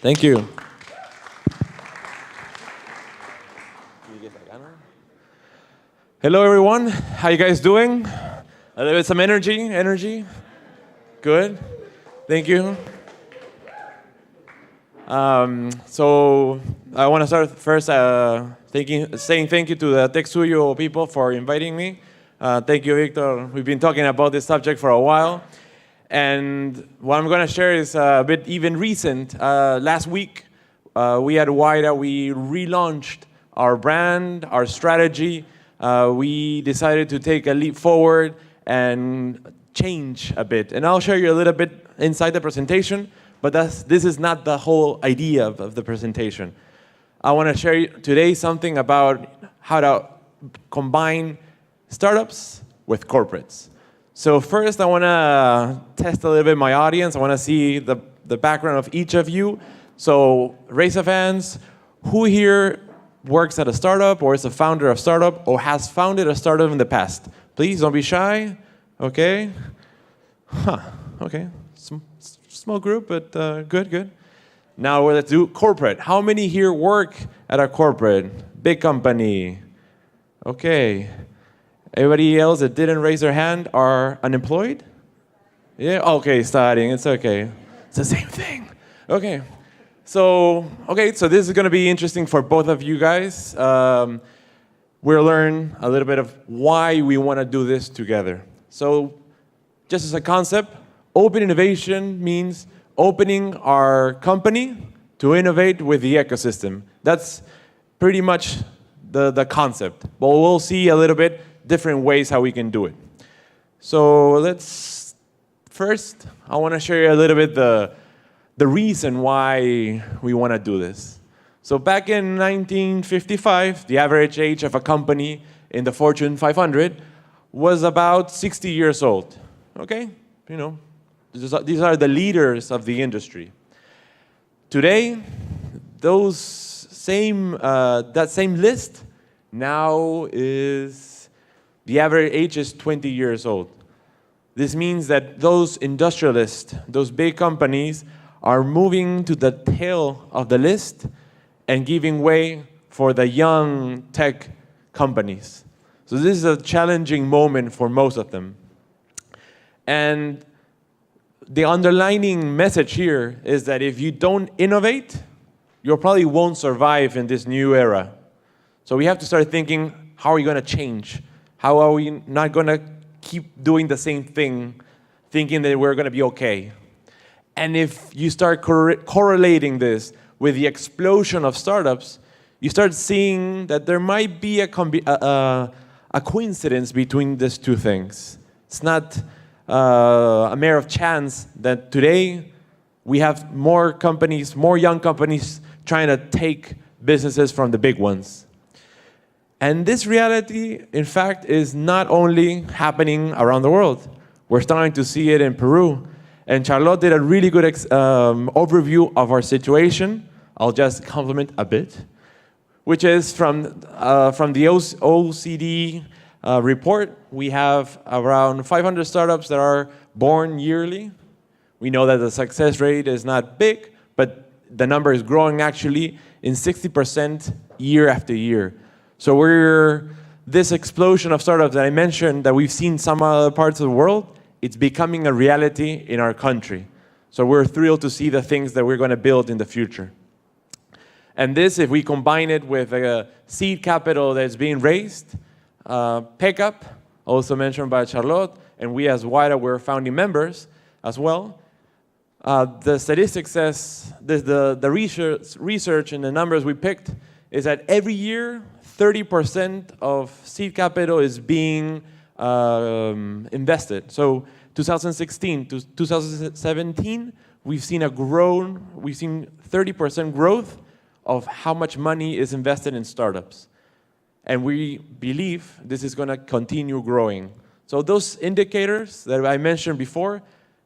Thank you. Hello, everyone. How you guys doing? A little bit some energy? Good. Thank you. So I want to start first saying thank you to the TECHSUYO people for inviting me. Thank you, Victor. We've been talking about this subject for a while. And what I'm going to share is a bit even recent. Last week, we at WIDA, we relaunched our brand, our strategy. We decided to take a leap forward and change a bit. And I'll show you a little bit inside the presentation, but this is not the whole idea of the presentation. I want to share today something about how to combine startups with corporates. So first, I want to test a little bit my audience. I want to see the background of each of you. So raise of hands. Who here works at a startup or is a founder of startup or has founded a startup in the past? Please don't be shy. Okay. Okay. Small group, but good. Now let's do corporate. How many here work at a corporate? Big company. Okay. Everybody else that didn't raise their hand are unemployed? Yeah, okay, studying, it's okay. It's the same thing. Okay. So this is going to be interesting for both of you guys. We'll learn a little bit of why we want to do this together. So just as a concept, open innovation means opening our company to innovate with the ecosystem. That's pretty much the concept. But we'll see a little bit different ways how we can do it. So first, I want to share you a little bit the reason why we want to do this. So back in 1955, the average age of a company in the Fortune 500 was about 60 years old. Okay? You know, these are the leaders of the industry. Today, that same list now is, the average age is 20 years old. This means that those industrialists, those big companies, are moving to the tail of the list and giving way for the young tech companies. So this is a challenging moment for most of them. And the underlining message here is that if you don't innovate, you probably won't survive in this new era. So we have to start thinking, how are we going to change? How are we not going to keep doing the same thing, thinking that we're going to be okay? And if you start correlating this with the explosion of startups, you start seeing that there might be a coincidence between these two things. It's not a matter of chance that today we have more companies, more young companies trying to take businesses from the big ones. And this reality, in fact, is not only happening around the world. We're starting to see it in Peru. And Charlotte did a really good overview of our situation. I'll just compliment a bit, which is from the OECD report. We have around 500 startups that are born yearly. We know that the success rate is not big, but the number is growing actually in 60% year after year. So this explosion of startups that I mentioned that we've seen in some other parts of the world, it's becoming a reality in our country. So we're thrilled to see the things that we're going to build in the future. And this, if we combine it with a seed capital that's being raised, PECAP, also mentioned by Charlotte, and we as WIDA, we're founding members as well. The statistics says, the research and the numbers we picked is that every year, 30% of seed capital is being invested. So 2016 to 2017, we've seen 30% growth of how much money is invested in startups. And we believe this is going to continue growing. So those indicators that I mentioned before,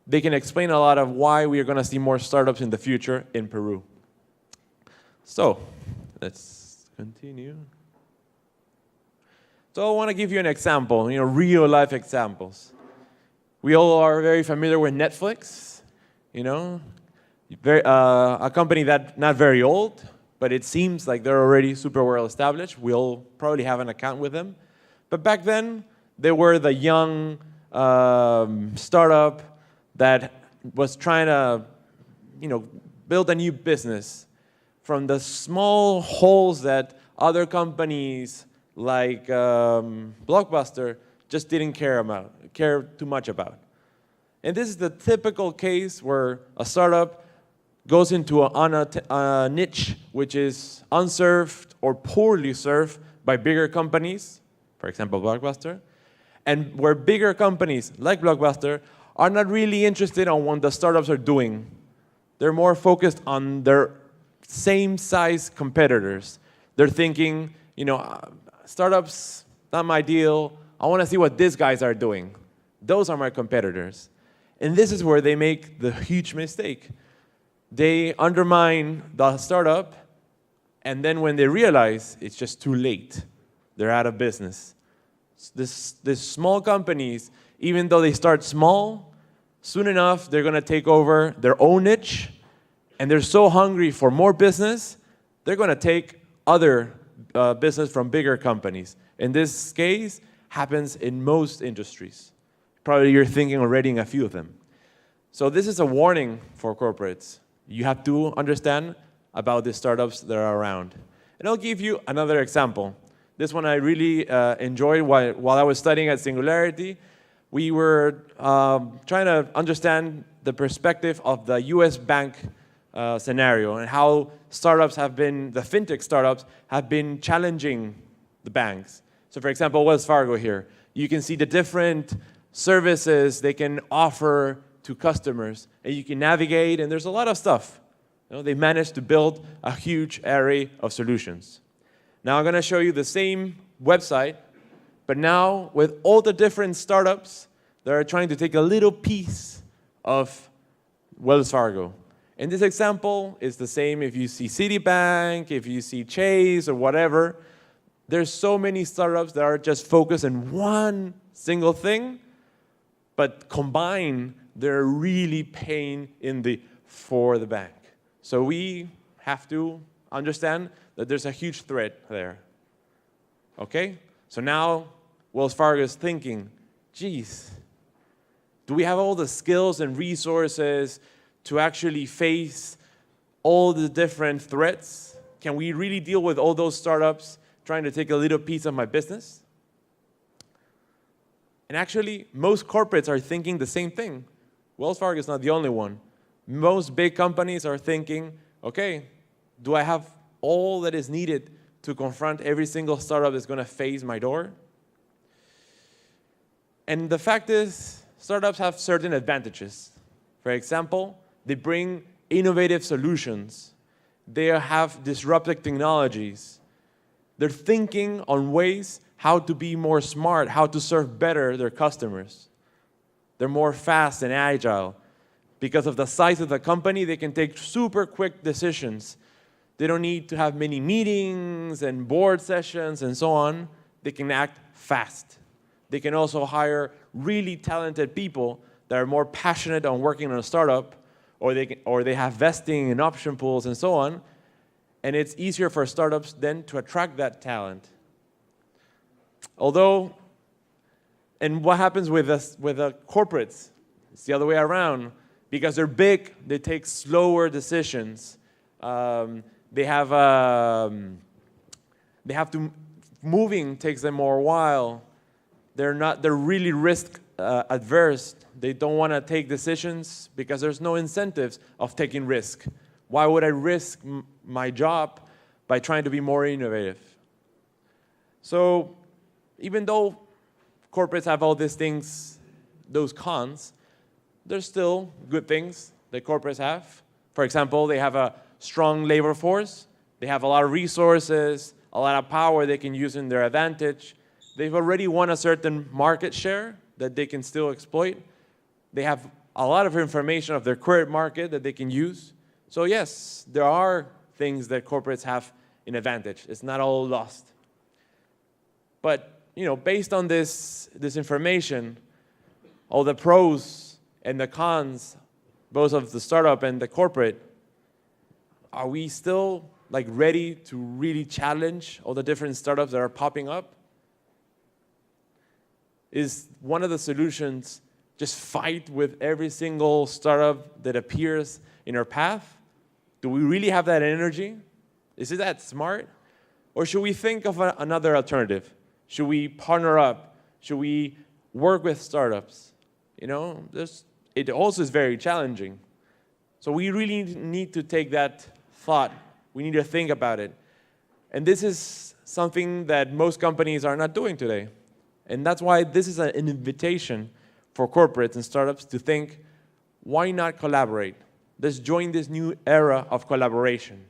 they can explain a lot of why we are going to see more startups in the future in Peru. So let's continue. So I want to give you an example, real life examples. We all are very familiar with Netflix. A company that not very old, but it seems like they're already super well established. We'll probably have an account with them. But back then, they were the young startup that was trying to, build a new business from the small holes that other companies like Blockbuster just didn't care too much about. And this is the typical case where a startup goes into a niche which is unserved or poorly served by bigger companies, for example, Blockbuster, and where bigger companies like Blockbuster are not really interested in what the startups are doing. They're more focused on their same size competitors. They're thinking, startups, not my deal. I want to see what these guys are doing. Those are my competitors. And this is where they make the huge mistake. They undermine the startup, and then when they realize it's just too late, they're out of business. These small companies, even though they start small, soon enough they're going to take over their own niche, and they're so hungry for more business, they're going to take other business from bigger companies. In this case, happens in most industries. Probably you're thinking already in a few of them. So this is a warning for corporates. You have to understand about the startups that are around. And I'll give you another example. This one I really enjoyed while I was studying at Singularity. We were trying to understand the perspective of the US bank scenario and how startups have been, the fintech startups, have been challenging the banks. So for example, Wells Fargo here. You can see the different services they can offer to customers, and you can navigate, and there's a lot of stuff. They managed to build a huge array of solutions. Now I'm going to show you the same website, but now with all the different startups that are trying to take a little piece of Wells Fargo. And this example is the same if you see Citibank, if you see Chase, or whatever. There's so many startups that are just focused on one single thing, but combined, they're really paying for the bank. So we have to understand that there's a huge threat there. Okay? So now Wells Fargo is thinking, geez, do we have all the skills and resources to actually face all the different threats? Can we really deal with all those startups trying to take a little piece of my business? And actually, most corporates are thinking the same thing. Wells Fargo is not the only one. Most big companies are thinking, okay, do I have all that is needed to confront every single startup that's going to face my door? And the fact is, startups have certain advantages. For example, they bring innovative solutions. They have disruptive technologies. They're thinking on ways how to be more smart, how to serve better their customers. They're more fast and agile. Because of the size of the company, they can take super quick decisions. They don't need to have many meetings and board sessions and so on. They can act fast. They can also hire really talented people that are more passionate on working on a startup, or they have vesting and option pools and so on. And it's easier for startups then to attract that talent. Although, and what happens with the corporates? It's the other way around. Because they're big, they take slower decisions. They have to, moving takes them more while. They're really risk adverse. They don't want to take decisions because there's no incentives of taking risk. Why would I risk my job by trying to be more innovative? So even though corporates have all these things, those cons, there's still good things that corporates have. For example, they have a strong labor force. They have a lot of resources, a lot of power they can use in their advantage. They've already won a certain market share that they can still exploit. They have a lot of information of their current market that they can use. So yes, there are things that corporates have in advantage. It's not all lost. But based on this information, all the pros and the cons both of the startup and the corporate, are we still like ready to really challenge all the different startups that are popping up? Is one of the solutions just fight with every single startup that appears in our path? Do we really have that energy? Is it that smart? Or should we think of another alternative? Should we partner up? Should we work with startups? You know, it also is very challenging. So we really need to take that thought. We need to think about it. And this is something that most companies are not doing today. And that's why this is an invitation for corporates and startups to think, why not collaborate? Let's join this new era of collaboration.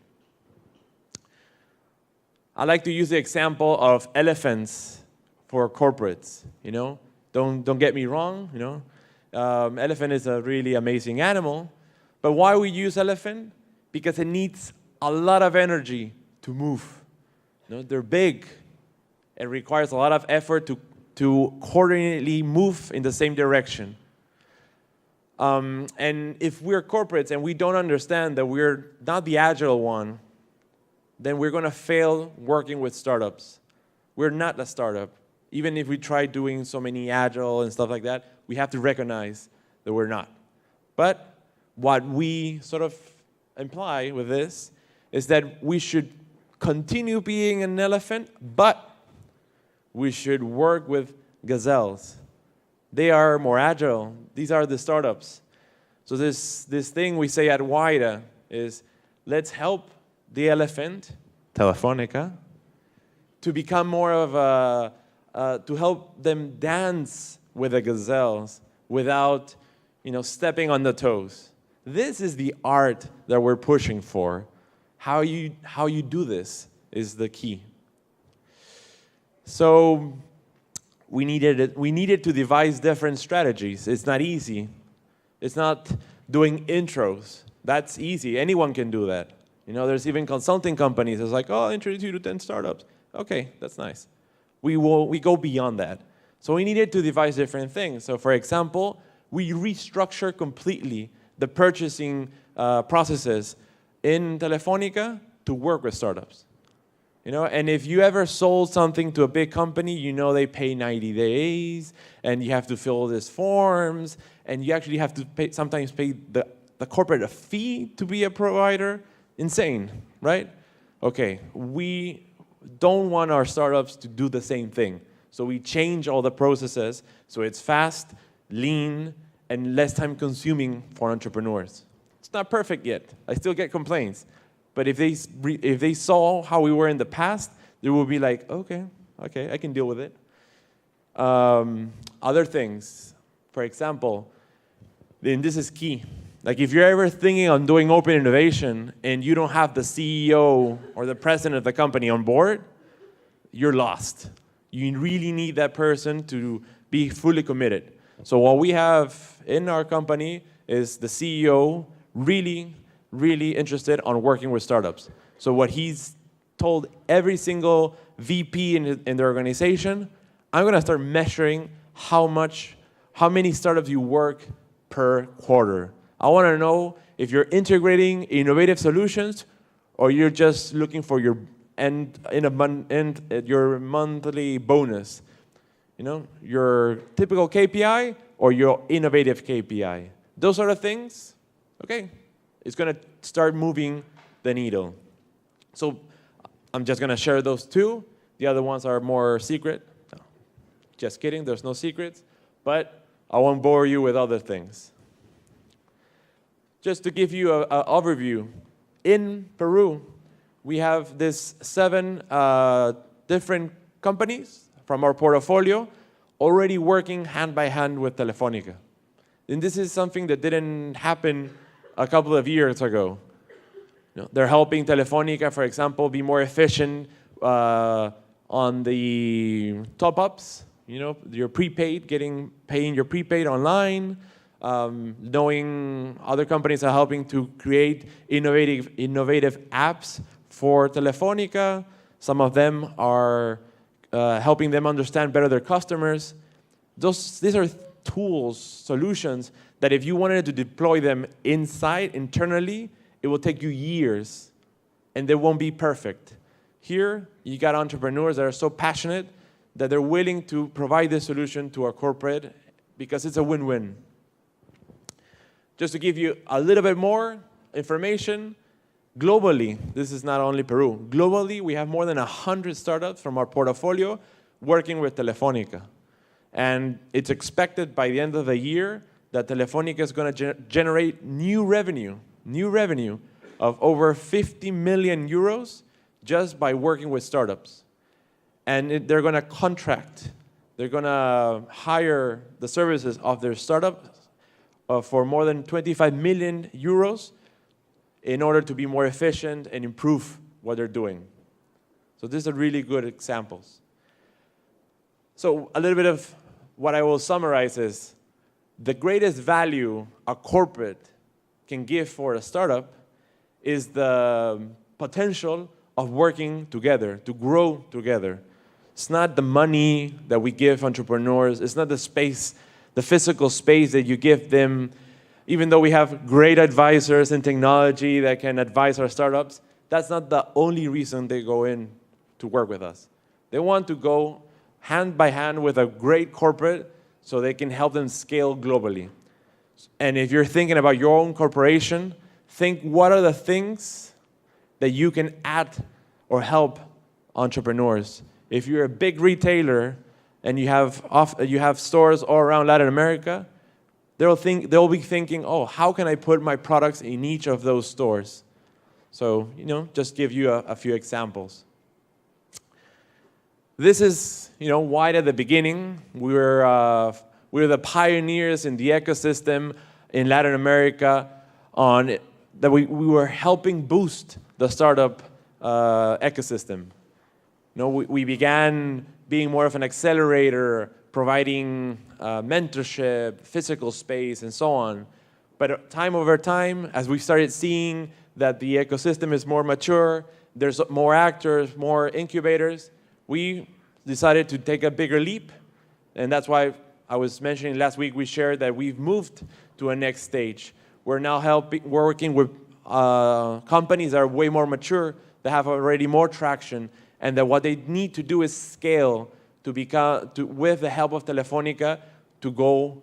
I like to use the example of elephants for corporates. You know, don't get me wrong. You know, elephant is a really amazing animal, but why we use elephant? Because it needs a lot of energy to move. You know, they're big. It requires a lot of effort to coordinately move in the same direction. And if we're corporates and we don't understand that we're not the agile one, then we're going to fail working with startups. We're not a startup. Even if we try doing so many agile and stuff like that, we have to recognize that we're not. But what we sort of imply with this is that we should continue being an elephant, but we should work with gazelles. They are more agile. These are the startups. So this thing we say at WIDA is, let's help the elephant, Telefónica, to become more of to help them dance with the gazelles without, stepping on the toes. This is the art that we're pushing for. How you do this is the key. So we needed to devise different strategies. It's not easy. It's not doing intros. That's easy. Anyone can do that. There's even consulting companies that's like, oh, I'll introduce you to 10 startups. Okay, that's nice. We go beyond that. So we needed to devise different things. So for example, we restructure completely the purchasing processes in Telefónica to work with startups. And if you ever sold something to a big company, they pay 90 days, and you have to fill these forms, and you actually have to sometimes pay the corporate a fee to be a provider. Insane, right? Okay, we don't want our startups to do the same thing. So we change all the processes so it's fast, lean, and less time consuming for entrepreneurs. It's not perfect yet. I still get complaints. But if they saw how we were in the past, they will be like, okay, I can deal with it. Other things, for example, and this is key. Like if you're ever thinking on doing open innovation and you don't have the CEO or the president of the company on board, you're lost. You really need that person to be fully committed. So what we have in our company is the CEO really interested on working with startups. So what he's told every single VP in the organization, I'm going to start measuring how many startups you work per quarter. I want to know if you're integrating innovative solutions or you're just looking for your your monthly bonus. Your typical KPI or your innovative KPI. Those sort of things, okay, it's going to start moving the needle. So I'm just going to share those two. The other ones are more secret. No, just kidding, there's no secrets. But I won't bore you with other things. Just to give you an overview, in Peru, we have this 7 different companies from our portfolio already working hand by hand with Telefónica. And this is something that didn't happen a couple of years ago. They're helping Telefónica, for example, be more efficient on the top-ups. Your prepaid, paying your prepaid online. Knowing other companies are helping to create innovative apps for Telefónica. Some of them are helping them understand better their customers. These are tools, solutions, that if you wanted to deploy them internally, it will take you years, and they won't be perfect. Here, you got entrepreneurs that are so passionate that they're willing to provide this solution to our corporate because it's a win-win. Just to give you a little bit more information, globally, this is not only Peru, globally we have more than 100 startups from our portfolio working with Telefónica. And it's expected by the end of the year that Telefónica is going to generate new revenue of over 50 million euros just by working with startups. And they're going to contract, they're going to hire the services of their startup for more than 25 million euros in order to be more efficient and improve what they're doing. So these are really good examples. So a little bit of what I will summarize is the greatest value a corporate can give for a startup is the potential of working together, to grow together. It's not the money that we give entrepreneurs. It's not the space, the physical space that you give them. Even though we have great advisors in technology that can advise our startups, that's not the only reason they go in to work with us. They want to go hand by hand with a great corporate so they can help them scale globally. And if you're thinking about your own corporation, think what are the things that you can add or help entrepreneurs. If you're a big retailer and you have stores all around Latin America, they'll be thinking, oh, how can I put my products in each of those stores? So, just give you a few examples. This is, why at the beginning we were the pioneers in the ecosystem in Latin America that we were helping boost the startup ecosystem. We began being more of an accelerator, providing mentorship, physical space, and so on. But time over time, as we started seeing that the ecosystem is more mature, there's more actors, more incubators, we decided to take a bigger leap. And that's why I was mentioning last week, we shared that we've moved to a next stage. We're now working with companies that are way more mature, that have already more traction, and that what they need to do is scale with the help of Telefónica, to go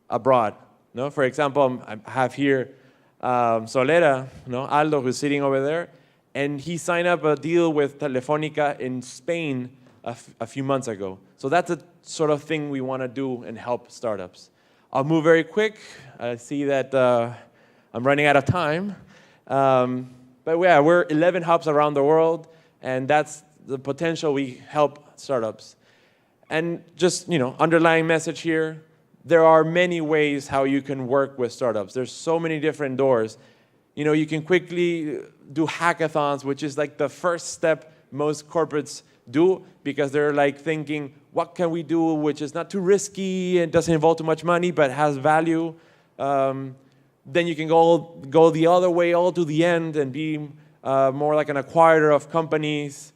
abroad. For example, I have here Solera, Aldo, who's sitting over there, and he signed up a deal with Telefónica in Spain a few months ago. So that's the sort of thing we want to do and help startups. I'll move very quick. I see that I'm running out of time. But yeah, we're 11 hubs around the world, and that's the potential we help startups. And just, underlying message here, there are many ways how you can work with startups. There's so many different doors. You can quickly do hackathons, which is like the first step most corporates do, because they're like thinking, what can we do which is not too risky and doesn't involve too much money but has value? Then you can go the other way all to the end and be more like an acquirer of companies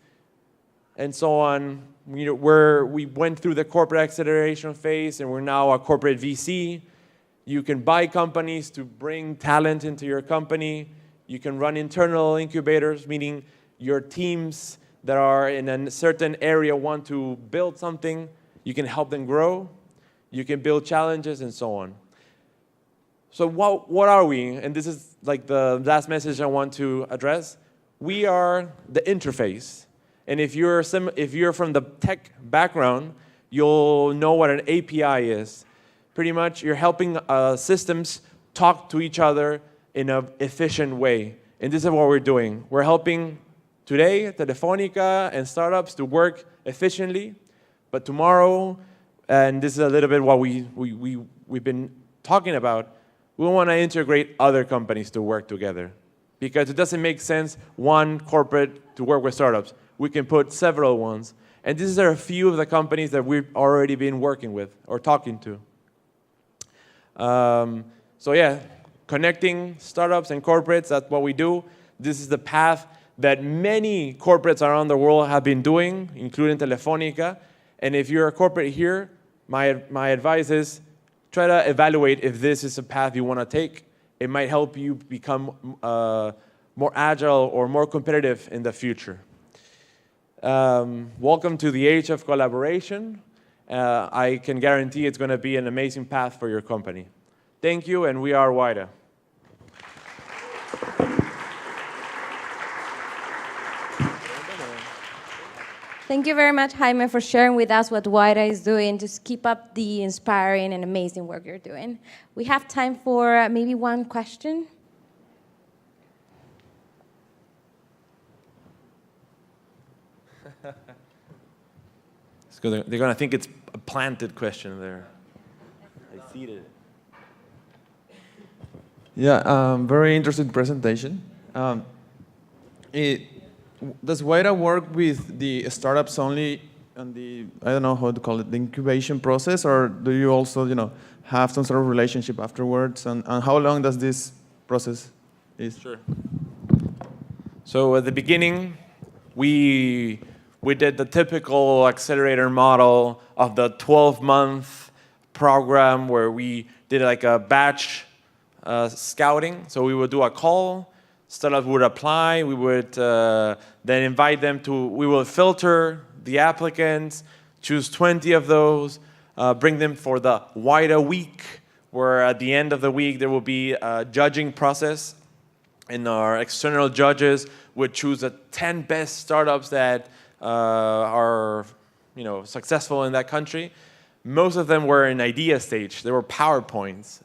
and so on. We went through the corporate acceleration phase and we're now a corporate VC. You can buy companies to bring talent into your company. You can run internal incubators, meaning your teams that are in a certain area want to build something. You can help them grow. You can build challenges and so on. So what are we? And this is like the last message I want to address. We are the interface. And if you're from the tech background, you'll know what an API is. Pretty much, you're helping systems talk to each other in an efficient way. And this is what we're doing. We're helping today Telefónica and startups to work efficiently. But tomorrow, and this is a little bit what we've been talking about, we want to integrate other companies to work together. Because it doesn't make sense one corporate to work with startups. We can put several ones. And these are a few of the companies that we've already been working with or talking to. So yeah, connecting startups and corporates, that's what we do. This is the path that many corporates around the world have been doing, including Telefónica. And if you're a corporate here, my advice is try to evaluate if this is a path you want to take. It might help you become more agile or more competitive in the future. Welcome to the age of collaboration. I can guarantee it's going to be an amazing path for your company. Thank you, and we are WIDA. Thank you very much, Jaime, for sharing with us what WIDA is doing. Just keep up the inspiring and amazing work you're doing. We have time for maybe one question. They're going to think it's a planted question there. I see it. Yeah, very interesting presentation. Does WIDA work with the startups only on the, I don't know how to call it, the incubation process, or do you also, have some sort of relationship afterwards? And how long does this process is? Sure. So at the beginning, we did the typical accelerator model of the 12-month program where we did like a batch scouting. So we would do a call. Startups would apply. We would then invite them to, we will filter the applicants, choose 20 of those, bring them for the WIDA week, where at the end of the week there will be a judging process. And our external judges would choose the 10 best startups that are successful in that country. Most of them were in idea stage. They were PowerPoints.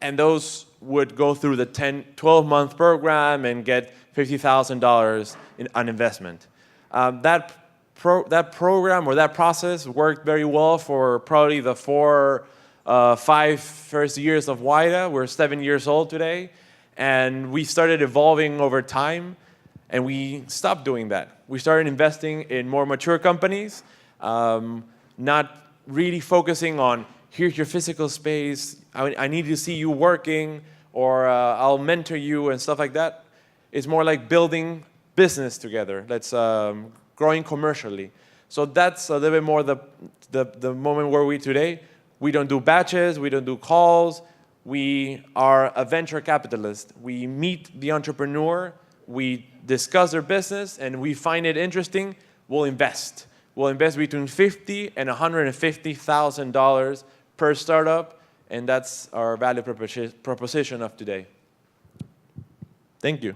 And those would go through the 12-month program and get $50,000 on investment. That program or that process worked very well for probably the 5 first years of WIDA. We're 7 years old today. And we started evolving over time, and we stopped doing that. We started investing in more mature companies, not really focusing on, here's your physical space, I need to see you working, or I'll mentor you and stuff like that. It's more like building business together. That's growing commercially. So that's a little bit more the moment where we today. We don't do batches, we don't do calls. We are a venture capitalist. We meet the entrepreneur, we discuss their business, and we find it interesting, we'll invest. We'll invest between $50,000 and $150,000 per startup, and that's our value proposition of today. Thank you.